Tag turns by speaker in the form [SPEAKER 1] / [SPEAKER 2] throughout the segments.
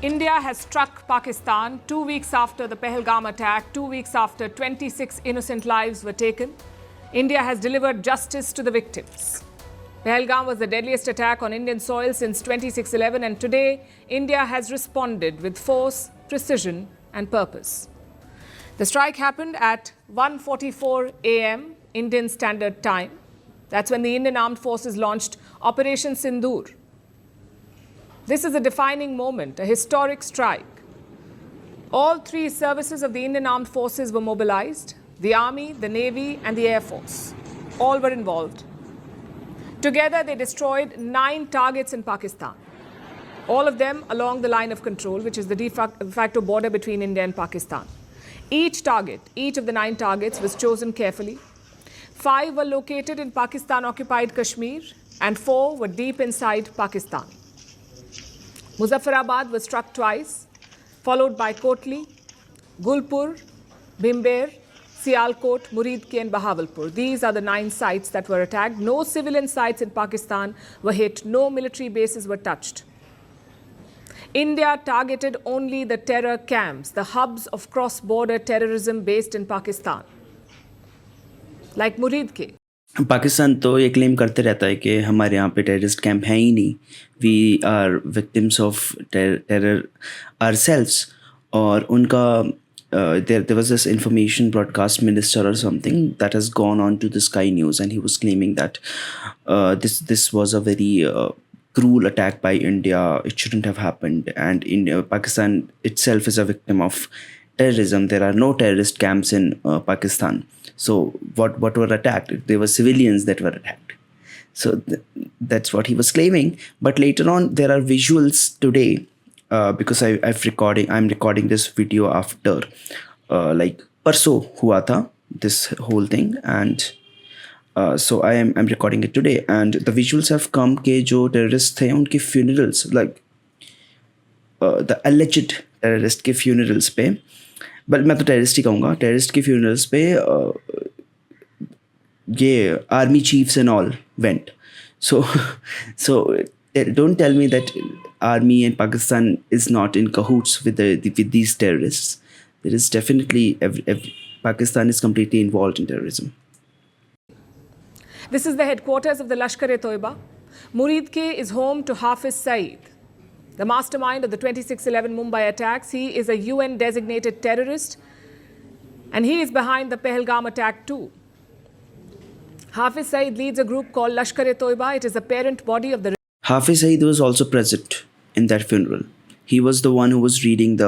[SPEAKER 1] India has struck Pakistan 2 weeks after the Pahalgam attack, 2 weeks after 26 innocent lives were taken. India has delivered justice to the victims. Pahalgam was the deadliest attack on Indian soil since 26/11, and today India has responded with force, precision and purpose. The strike happened at 1:44 a.m. Indian Standard Time. That's when the Indian Armed Forces launched Operation Sindoor. This is a defining moment, a historic strike. All three services of the Indian Armed Forces were mobilized. The Army, the Navy and the Air Force. All were involved. Together they destroyed 9 targets in Pakistan. All of them along the line of control, which is the de facto border between India and Pakistan. Each of the 9 targets was chosen carefully. 5 were located in Pakistan-occupied Kashmir and 4 were deep inside Pakistan. Muzaffarabad was struck twice, followed by Kotli, Gulpur, Bhimber, Sialkot, Muridke and Bahawalpur. These are the 9 sites that were attacked. No civilian sites in Pakistan were hit. No military bases were touched. India targeted only the terror camps, the hubs of cross-border terrorism based in Pakistan, like Muridke.
[SPEAKER 2] Pakistan तो ये claim करते रहता है कि हमारे यहाँ पे terrorist camp है ही नहीं, we are victims of terror ourselves. और उनका there was this information broadcast minister or something that has gone on to the Sky News, and he was claiming that this was a very cruel attack by India. It shouldn't have happened, and Pakistan itself is a victim of terrorism. There are no terrorist camps in Pakistan. So what were attacked? They were civilians that were attacked. So that's what he was claiming. But later on, there are visuals today, because I'm recording this video after like parso hua tha this whole thing, and so I'm recording it today, and the visuals have come ke jo terrorists the unke funerals, like the alleged terrorist के funerals पे, but मैं तो terrorist ही कहूँगा, terrorist के funerals पे ये army chiefs and all went. So don't tell me that army and Pakistan is not in cahoots with these terrorists. There is definitely Pakistan is completely involved in terrorism.
[SPEAKER 1] This is the headquarters of the Lashkar-e-Toiba. Muridke is home to Hafiz Saeed, the mastermind of the 26/11 Mumbai attacks. He is a UN-designated terrorist, and he is behind the Pahalgam attack too. Hafiz Saeed leads a group called Lashkar-e-Toiba. It is a parent body of the...
[SPEAKER 2] Hafiz Saeed was also present in that funeral. He was the one who was reading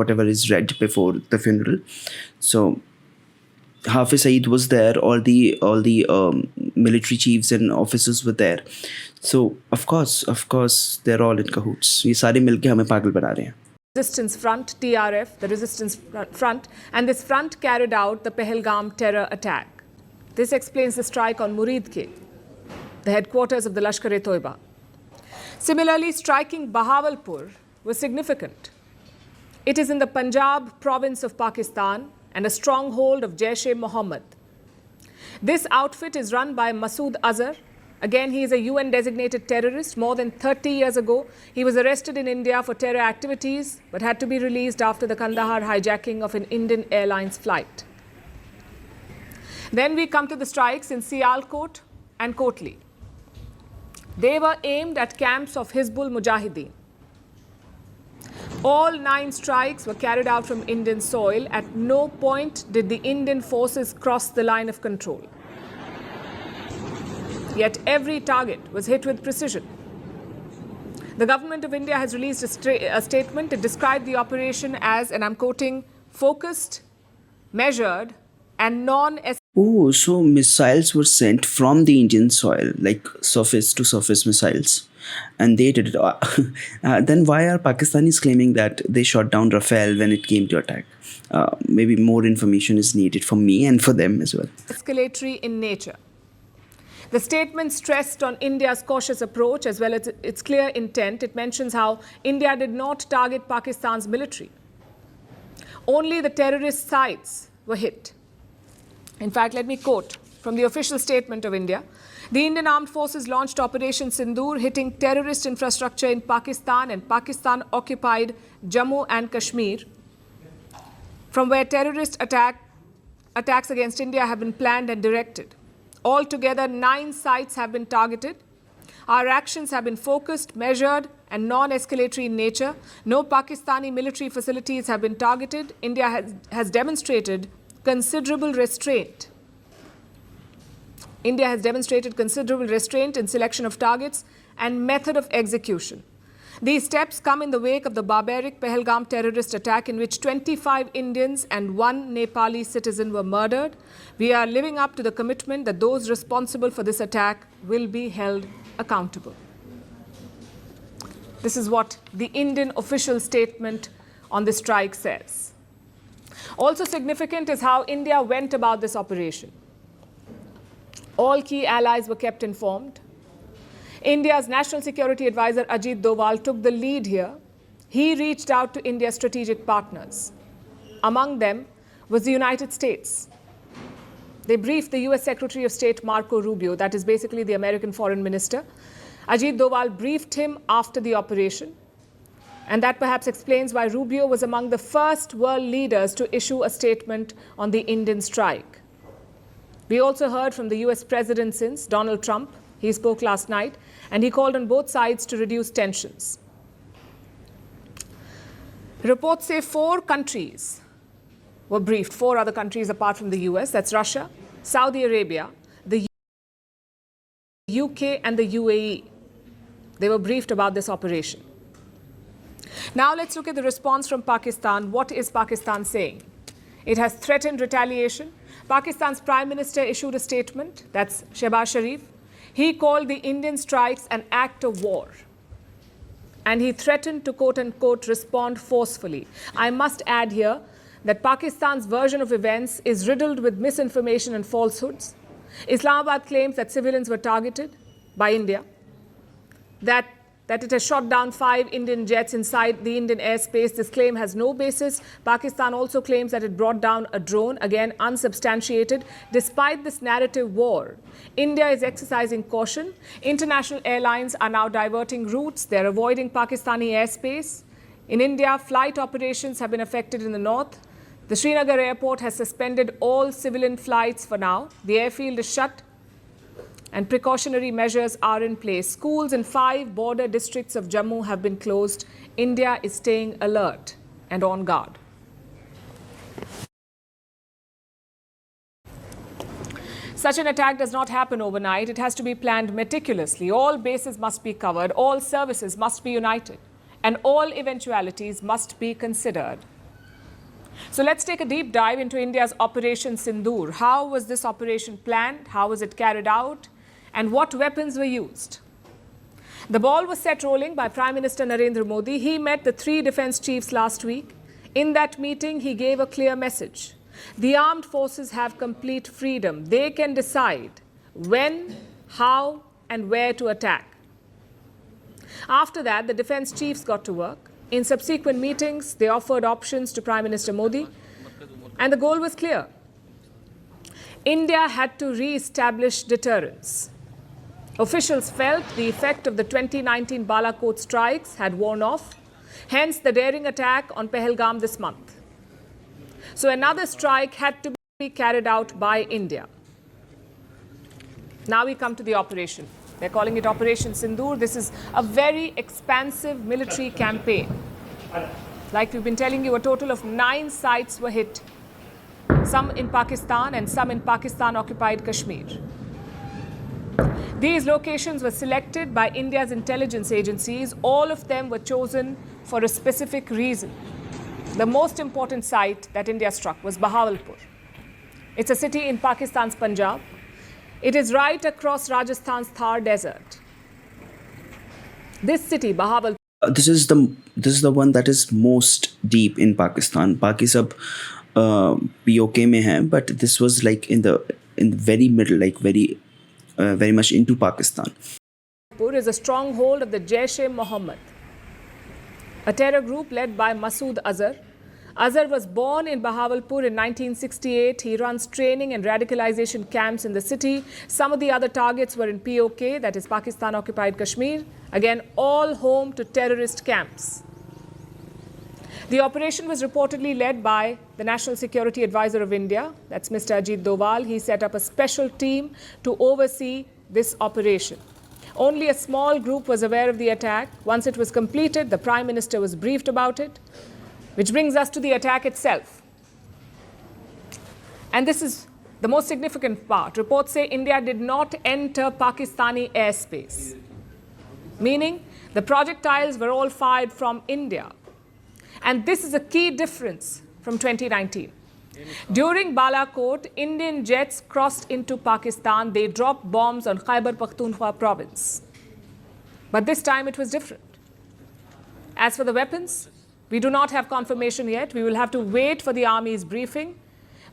[SPEAKER 2] whatever is read before the funeral. So Hafiz Saeed was there. All the military chiefs and officers were there. So of course they're all in cahoots. ये सारे मिलके हमें पागल बना रहे हैं.
[SPEAKER 1] Resistance Front, TRF, the Resistance Front, and this front carried out the Pahalgam terror attack. This explains the strike on Muridke, the headquarters of the Lashkar-e-Toiba. Similarly, striking Bahawalpur was significant. It is in the Punjab province of Pakistan and a stronghold of Jaish-e-Mohammed. This outfit is run by Masood Azhar. Again, he is a UN-designated terrorist. More than 30 years ago, he was arrested in India for terror activities, but had to be released after the Kandahar hijacking of an Indian Airlines flight. Then we come to the strikes in Sialkot and Kotli. They were aimed at camps of Hizbul Mujahideen. All 9 strikes were carried out from Indian soil. At no point did the Indian forces cross the line of control. Yet every target was hit with precision. The government of India has released a statement to describe the operation as, and I'm quoting, focused, measured and
[SPEAKER 2] Oh, so missiles were sent from the Indian soil, like surface-to-surface missiles, and they did it. Then why are Pakistanis claiming that they shot down Rafale when it came to attack? Maybe more information is needed for me and for them as well.
[SPEAKER 1] Escalatory in nature. The statement stressed on India's cautious approach as well as its clear intent. It mentions how India did not target Pakistan's military. Only the terrorist sites were hit. In fact, let me quote from the official statement of India. The Indian Armed Forces launched Operation Sindoor, hitting terrorist infrastructure in Pakistan and Pakistan-occupied Jammu and Kashmir, from where terrorist attacks against India have been planned and directed. Altogether, 9 sites have been targeted. Our actions have been focused, measured, and non-escalatory in nature. No Pakistani military facilities have been targeted. India has demonstrated considerable restraint. India has demonstrated considerable restraint in selection of targets and method of execution. These steps come in the wake of the barbaric Pahalgam terrorist attack in which 25 Indians and 1 Nepali citizen were murdered. We are living up to the commitment that those responsible for this attack will be held accountable. This is what the Indian official statement on the strike says. Also significant is how India went about this operation. All key allies were kept informed. India's National Security Advisor Ajit Doval took the lead here. He reached out to India's strategic partners. Among them was the United States. They briefed the US Secretary of State Marco Rubio, that is basically the American Foreign Minister. Ajit Doval briefed him after the operation. And that perhaps explains why Rubio was among the first world leaders to issue a statement on the Indian strike. We also heard from the US President since, Donald Trump. He spoke last night, and he called on both sides to reduce tensions. Reports say 4 countries were briefed, 4 other countries apart from the US. That's Russia, Saudi Arabia, the UK, and the UAE. They were briefed about this operation. Now let's look at the response from Pakistan. What is Pakistan saying? It has threatened retaliation. Pakistan's Prime Minister issued a statement, that's Shehbaz Sharif. He called the Indian strikes an act of war. And he threatened to, quote-unquote, respond forcefully. I must add here that Pakistan's version of events is riddled with misinformation and falsehoods. Islamabad claims that civilians were targeted by India, that it has shot down 5 Indian jets inside the Indian airspace. This claim has no basis. Pakistan also claims that it brought down a drone, again unsubstantiated. Despite this narrative war, India is exercising caution. International airlines are now diverting routes. They're avoiding Pakistani airspace. In India, flight operations have been affected in the north. The Srinagar airport has suspended all civilian flights for now. The airfield is shut, and precautionary measures are in place. Schools in 5 border districts of Jammu have been closed. India is staying alert and on guard. Such an attack does not happen overnight. It has to be planned meticulously. All bases must be covered, all services must be united, and all eventualities must be considered. So let's take a deep dive into India's Operation Sindoor. How was this operation planned? How was it carried out? And what weapons were used? The ball was set rolling by Prime Minister Narendra Modi. He met the 3 defense chiefs last week. In that meeting, he gave a clear message. The armed forces have complete freedom. They can decide when, how, and where to attack. After that, the defense chiefs got to work. In subsequent meetings, they offered options to Prime Minister Modi, and the goal was clear. India had to re-establish deterrence. Officials felt the effect of the 2019 Balakot strikes had worn off, hence the daring attack on Pahalgam this month. So another strike had to be carried out by India. Now we come to the operation. They're calling it Operation Sindoor. This is a very expansive military campaign. Like we've been telling you, a total of 9 sites were hit, some in Pakistan and some in Pakistan-occupied Kashmir. These locations were selected by India's intelligence agencies. All of them were chosen for a specific reason. The most important site that India struck was Bahawalpur. It's a city in Pakistan's Punjab. It is right across Rajasthan's Thar Desert. This city, Bahawalpur,
[SPEAKER 2] this is the one that is most deep in Pakistan. Baki sab POK mein hai, but this was like in the very middle, like very much into Pakistan.
[SPEAKER 1] is a stronghold of the Jaish-e-Mohammed, a terror group led by Masood Azhar. Azhar was born in Bahawalpur in 1968. He runs training and radicalization camps in the city. Some of the other targets were in POK, that is Pakistan-occupied Kashmir. Again, all home to terrorist camps. The operation was reportedly led by the National Security Advisor of India, that's Mr. Ajit Doval. He set up a special team to oversee this operation. Only a small group was aware of the attack. Once it was completed, the Prime Minister was briefed about it. Which brings us to the attack itself. And this is the most significant part. Reports say India did not enter Pakistani airspace, meaning the projectiles were all fired from India. And this is a key difference from 2019. During Balakot, Indian jets crossed into Pakistan. They dropped bombs on Khyber Pakhtunkhwa province. But this time it was different. As for the weapons, we do not have confirmation yet. We will have to wait for the army's briefing.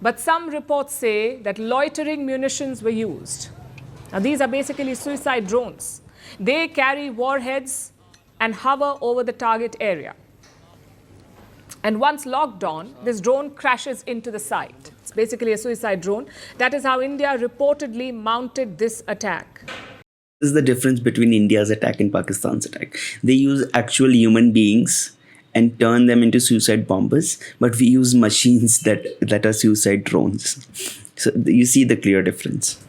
[SPEAKER 1] But some reports say that loitering munitions were used. Now, these are basically suicide drones. They carry warheads and hover over the target area. And once locked on, this drone crashes into the site. It's basically a suicide drone. That is how India reportedly mounted this attack.
[SPEAKER 2] This is the difference between India's attack and Pakistan's attack. They use actual human beings and turn them into suicide bombers, but we use machines that are suicide drones. So you see the clear difference.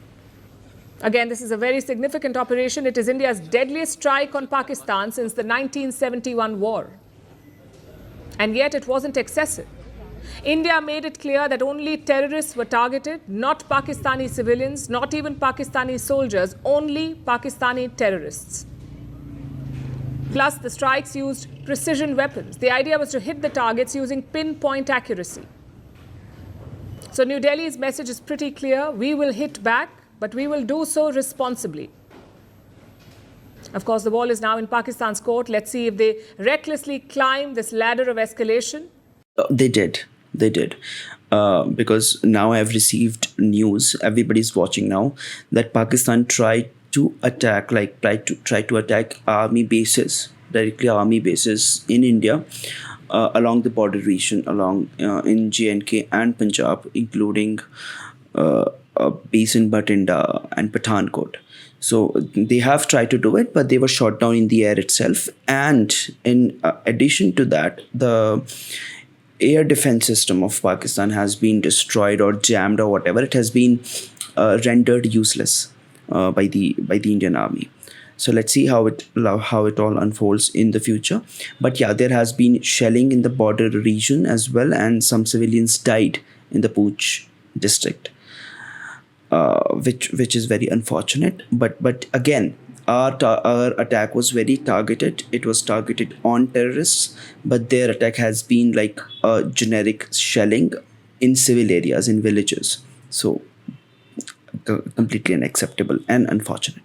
[SPEAKER 1] Again, this is a very significant operation. It is India's deadliest strike on Pakistan since the 1971 war. And yet it wasn't excessive. India made it clear that only terrorists were targeted, not Pakistani civilians, not even Pakistani soldiers, only Pakistani terrorists. Plus, the strikes used precision weapons. The idea was to hit the targets using pinpoint accuracy. So New Delhi's message is pretty clear. We will hit back, but we will do so responsibly. Of course, the ball is now in Pakistan's court. Let's see if they recklessly climb this ladder of escalation.
[SPEAKER 2] They did. Because now I have received news, everybody's watching now, that Pakistan tried to attack, try to attack army bases, directly army bases in India, along the border region, in J&K and Punjab, including a base in Batinda and Pathankot. So they have tried to do it, but they were shot down in the air itself. And in addition to that, the air defense system of Pakistan has been destroyed or jammed or whatever. It has been rendered useless by the Indian army. So let's see how it all unfolds in the future. But yeah, there has been shelling in the border region as well, and some civilians died in the Pooch district, which is very unfortunate. But again, our attack was very targeted. It was targeted on terrorists, but their attack has been like a generic shelling in civil areas, in villages. So completely unacceptable and unfortunate.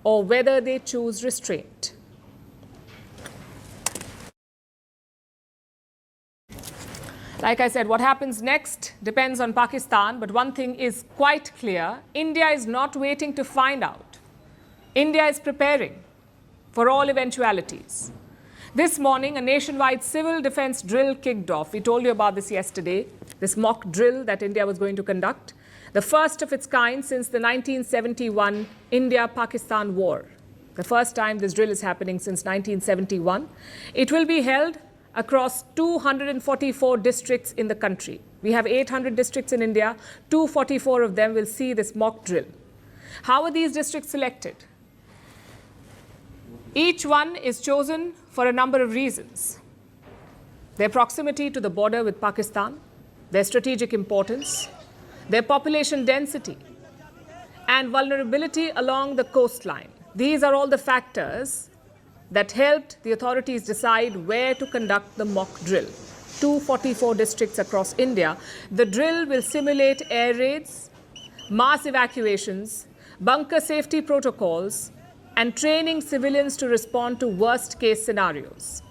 [SPEAKER 1] Or whether they choose restraint. Like I said, what happens next depends on Pakistan, but one thing is quite clear. India is not waiting to find out. India is preparing for all eventualities. This morning, a nationwide civil defense drill kicked off. We told you about this yesterday, this mock drill that India was going to conduct. The first of its kind since the 1971 India-Pakistan war. The first time this drill is happening since 1971. It will be held across 244 districts in the country. We have 800 districts in India. 244 of them will see this mock drill. How are these districts selected? Each one is chosen for a number of reasons. Their proximity to the border with Pakistan, their strategic importance, their population density, and vulnerability along the coastline. These are all the factors that helped the authorities decide where to conduct the mock drill. 244 districts across India. The drill will simulate air raids, mass evacuations, bunker safety protocols, and training civilians to respond to worst-case scenarios.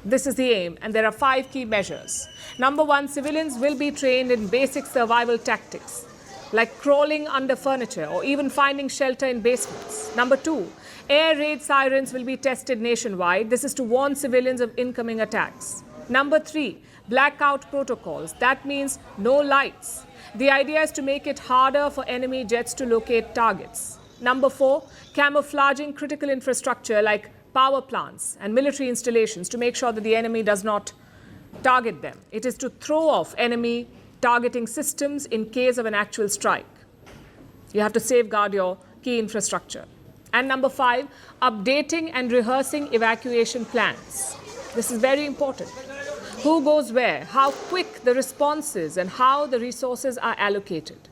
[SPEAKER 1] This is the aim, and there are 5 key measures. Number 1, civilians will be trained in basic survival tactics, like crawling under furniture or even finding shelter in basements. Number 2, air raid sirens will be tested nationwide. This is to warn civilians of incoming attacks. Number 3, blackout protocols. That means no lights. The idea is to make it harder for enemy jets to locate targets. Number 4, camouflaging critical infrastructure like power plants and military installations to make sure that the enemy does not target them. It is to throw off enemy targeting systems in case of an actual strike. You have to safeguard your key infrastructure. And number 5, updating and rehearsing evacuation plans. This is very important. Who goes where, how quick the response is, and how the resources are allocated.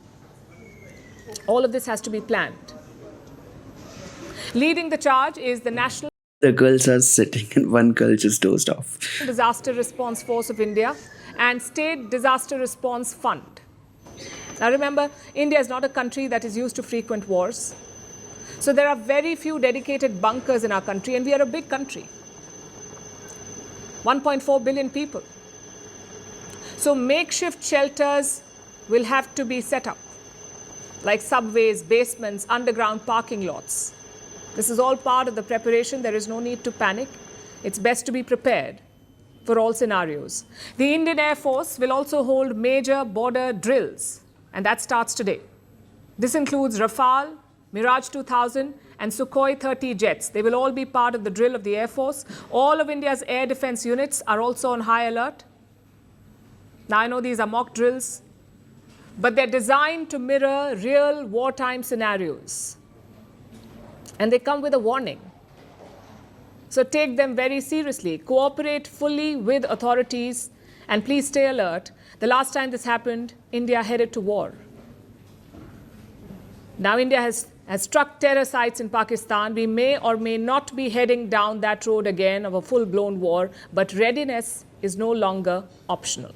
[SPEAKER 1] All of this has to be planned. Leading the charge is the National
[SPEAKER 2] The girls are sitting and one girl just dozed off.
[SPEAKER 1] Disaster Response Force of India and State Disaster Response Fund. Now remember, India is not a country that is used to frequent wars. So there are very few dedicated bunkers in our country, and we are a big country. 1.4 billion people. So makeshift shelters will have to be set up, like subways, basements, underground parking lots. This is all part of the preparation. There is no need to panic. It's best to be prepared for all scenarios. The Indian Air Force will also hold major border drills, and that starts today. This includes Rafale, Mirage 2000 and Sukhoi 30 jets. They will all be part of the drill of the Air Force. All of India's air defense units are also on high alert. Now I know these are mock drills, but they're designed to mirror real wartime scenarios. And they come with a warning. So take them very seriously. Cooperate fully with authorities and please stay alert. The last time this happened, India headed to war. Now India has struck terror sites in Pakistan. We may or may not be heading down that road again of a full-blown war, but readiness is no longer optional.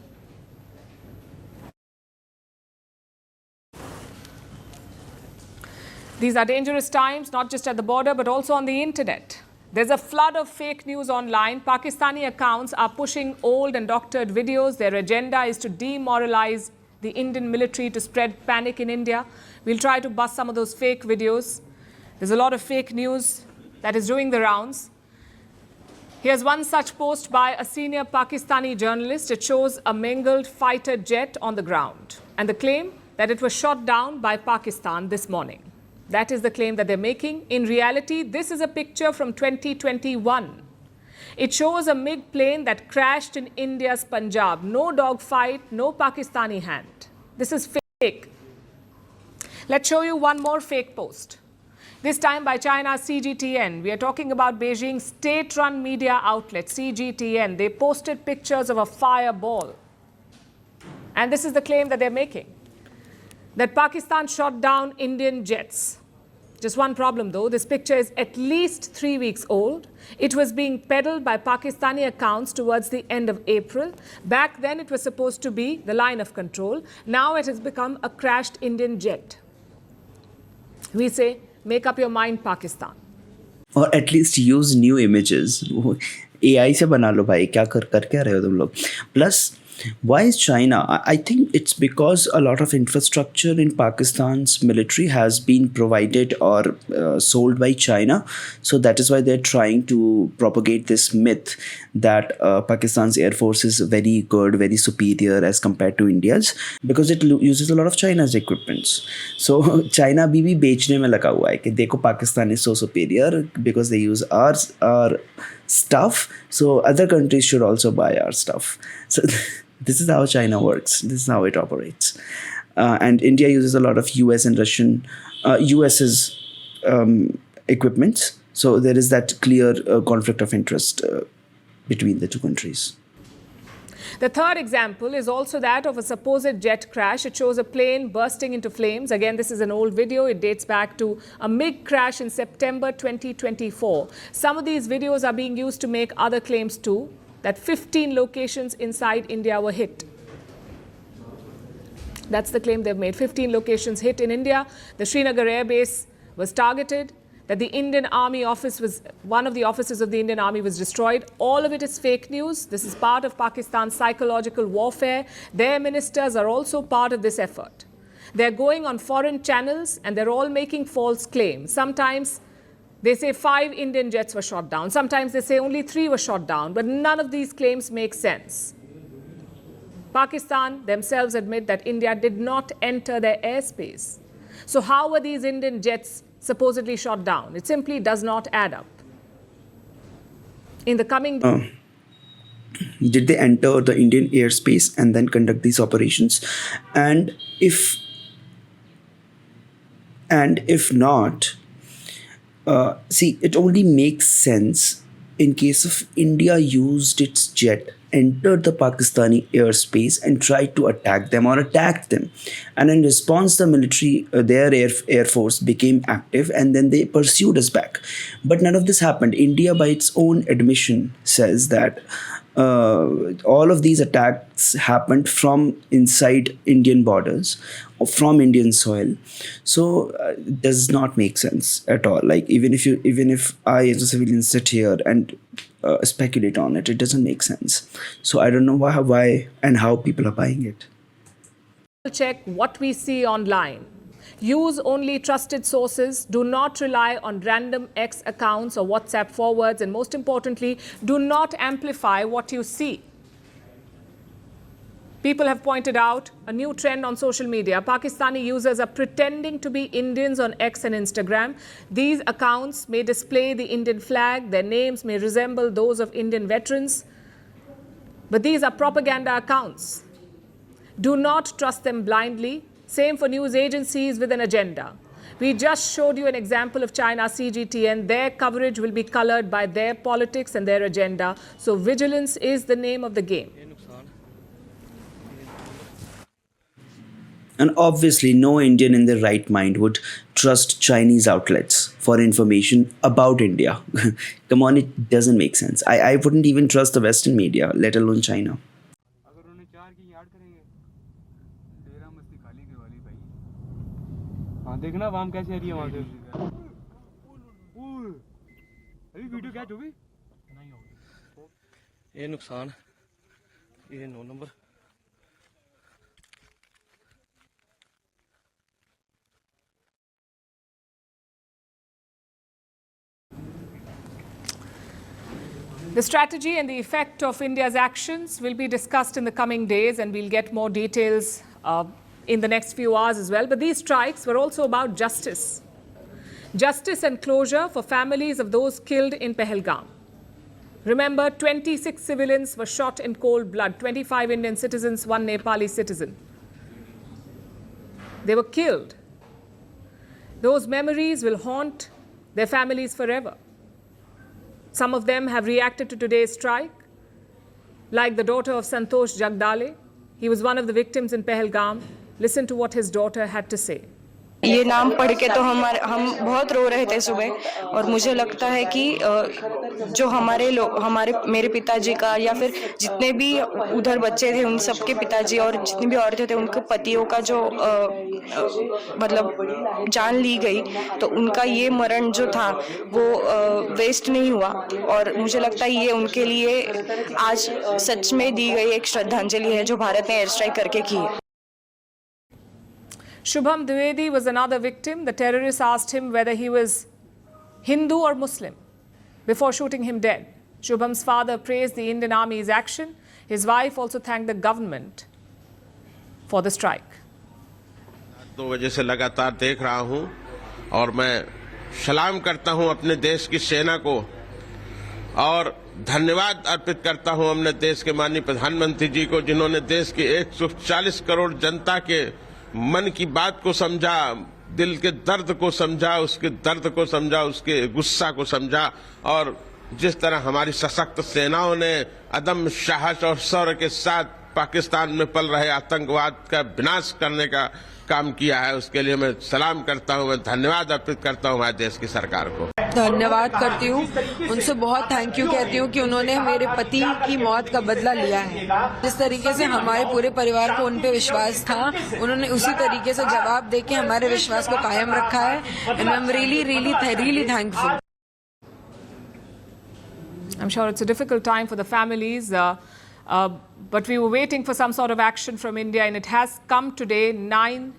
[SPEAKER 1] These are dangerous times, not just at the border, but also on the internet. There's a flood of fake news online. Pakistani accounts are pushing old and doctored videos. Their agenda is to demoralize the Indian military, to spread panic in India. We'll try to bust some of those fake videos. There's a lot of fake news that is doing the rounds. Here's one such post by a senior Pakistani journalist. It shows a mangled fighter jet on the ground and the claim that it was shot down by Pakistan this morning. That is the claim that they're making. In reality, this is a picture from 2021. It shows a MiG plane that crashed in India's Punjab. No dogfight, no Pakistani hand. This is fake. Let's show you one more fake post. This time by China's CGTN. We are talking about Beijing's state-run media outlet, CGTN. They posted pictures of a fireball. And this is the claim that they're making, that Pakistan shot down Indian jets. Just one problem though, this picture is at least 3 weeks old. It was being peddled by Pakistani accounts towards the end of April. Back then it was supposed to be the line of control. Now it has become a crashed Indian jet. We say, make up your mind, Pakistan.
[SPEAKER 2] Or at least use new images. AI से बना लो भाई, क्या क्या रहे हो तुम लोग. Plus, why is China? I think it's because a lot of infrastructure in Pakistan's military has been provided or sold by China. So that is why they're trying to propagate this myth that Pakistan's Air Force is very good, very superior as compared to India's, because it uses a lot of China's equipments. So China भी बेचने में लगा हुआ है कि देखो Pakistan is so superior because they use our stuff. So other countries should also buy our stuff. So this is how China works. This is how it operates. And India uses a lot of US and Russian, US's equipments. So there is that clear conflict of interest between the two countries.
[SPEAKER 1] The third example is also that of a supposed jet crash. It shows a plane bursting into flames. Again, this is an old video. It dates back to a MiG crash in September 2024. Some of these videos are being used to make other claims too, that 15 locations inside India were hit. That's the claim they've made. 15 locations hit in India. The Srinagar Air Base was targeted. That the Indian Army office was, one of the offices of the Indian Army was destroyed. All of it is fake news. This is part of Pakistan's psychological warfare. Their ministers are also part of this effort. They're going on foreign channels and they're all making false claims. Sometimes They say 5 Indian jets were shot down. Sometimes they say only 3 were shot down, but none of these claims make sense. Pakistan themselves admit that India did not enter their airspace. So how were these Indian jets supposedly shot down? It simply does not add up. In the coming
[SPEAKER 2] Did they enter the Indian airspace and then conduct these operations? And if not, see, it only makes sense in case of India used its jet, entered the Pakistani airspace and tried to attack them or attacked them. And in response, the military, their air force became active and then they pursued us back. But none of this happened. India, by its own admission, says that all of these attacks happened from inside Indian borders or from Indian soil. So it does not make sense at all. Like even if I as a civilian sit here and speculate on it, it doesn't make sense. So I don't know why and how people are buying it.
[SPEAKER 1] check what we see online. Use only trusted sources. Do not rely on random X accounts or WhatsApp forwards. And most importantly, do not amplify what you see. People have pointed out a new trend on social media. Pakistani users are pretending to be Indians on X and Instagram. These accounts may display the Indian flag. Their names may resemble those of Indian veterans. But these are propaganda accounts. Do not trust them blindly. Same for news agencies with an agenda. We just showed you an example of China CGTN. Their coverage will be colored by their politics and their agenda. So vigilance is the name of the game.
[SPEAKER 2] And obviously, no Indian in their right mind would trust Chinese outlets for information about India. Come on, it doesn't make sense. I wouldn't even trust the Western media, let alone China.
[SPEAKER 3] देखना वाम कैसे आ रही है वहां से अभी video catch होगी नहीं होगी ये नुकसान ये 9 number
[SPEAKER 1] The strategy and the effect of India's actions will be discussed in the coming days, and we'll get more details in the next few hours as well. But these strikes were also about justice. Justice and closure for families of those killed in Pahalgam. Remember, 26 civilians were shot in cold blood, 25 Indian citizens, 1 Nepali citizen. They were killed. Those memories will haunt their families forever. Some of them have reacted to today's strike, like the daughter of Santosh Jagdale. He was one of the victims in Pahalgam. Listen to what his daughter had to say.
[SPEAKER 4] ये नाम पढ़ के तो हम बहुत रो रहे थे सुबह और मुझे लगता है कि जो मेरे पिताजी का या फिर जितने भी उधर बच्चे थे उन सबके पिताजी और जितनी भी औरतें थे उनके पतियों का जो मतलब जान ली गई तो उनका ये मरण जो था वो वेस्ट नहीं हुआ और मुझे लगता है ये उनके लिए आज सच में दी गई एक श्रद्धांजलि है जो भारत ने एयर स्ट्राइक करके की है.
[SPEAKER 1] Shubham Dwivedi was another victim. The terrorists asked him whether he was Hindu or Muslim before shooting him dead. Shubham's father praised the Indian Army's action. His wife also thanked the government for the strike.
[SPEAKER 5] 2 बजे से लगातार देख रहा हूं और मैं सलाम करता हूं अपने देश की सेना को और धन्यवाद अर्पित करता हूं अपने देश के माननीय प्रधानमंत्री जी को जिन्होंने देश की 140 करोड़ जनता के मन की बात को समझा, दिल के दर्द को समझा, उसके दर्द को समझा, उसके गुस्सा को समझा और जिस तरह हमारी सशक्त सेनाओं ने अदम्य साहस और शौर्य के साथ पाकिस्तान में पल रहे आतंकवाद का विनाश करने का काम किया है उसके लिए मैं सलाम करता हूं. मैं धन्यवाद अर्पित करता हूं हमारे देश की सरकार को.
[SPEAKER 6] धन्यवाद करती हूँ, उनसे बहुत थैंक यू कहती हूँ कि उन्होंने मेरे पति की मौत का बदला लिया है. जिस तरीके से हमारे पूरे परिवार को उन पे विश्वास था उन्होंने उसी तरीके से जवाब देके हमारे विश्वास को कायम रखा है. And I am really thankful.
[SPEAKER 1] I'm sure it's a difficult time for the families, but we were waiting for some sort of action from India, and it has come today. 9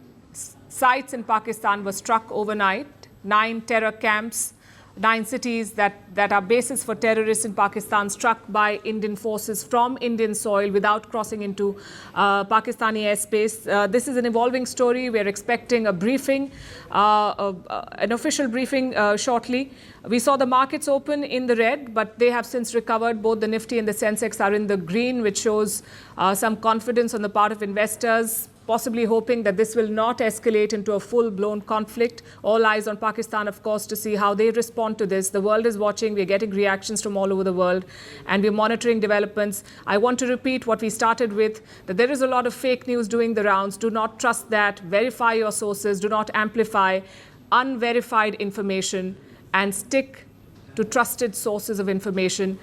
[SPEAKER 1] sites in Pakistan were struck overnight. 9 terror camps 9 cities that are bases for terrorists in Pakistan struck by Indian forces from Indian soil without crossing into Pakistani airspace. This is an evolving story. We're expecting a briefing, an official briefing shortly. We saw the markets open in the red, but they have since recovered. Both the Nifty and the Sensex are in the green, which shows some confidence on the part of investors, possibly hoping that this will not escalate into a full-blown conflict. All eyes on Pakistan, of course, to see how they respond to this. The world is watching. We're getting reactions from all over the world, and we're monitoring developments. I want to repeat what we started with, that there is a lot of fake news doing the rounds. Do not trust that. Verify your sources. Do not amplify unverified information, and stick to trusted sources of information.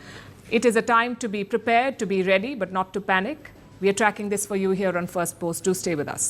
[SPEAKER 1] It is a time to be prepared, to be ready, but not to panic. We are tracking this for you here on Firstpost. Do stay with us.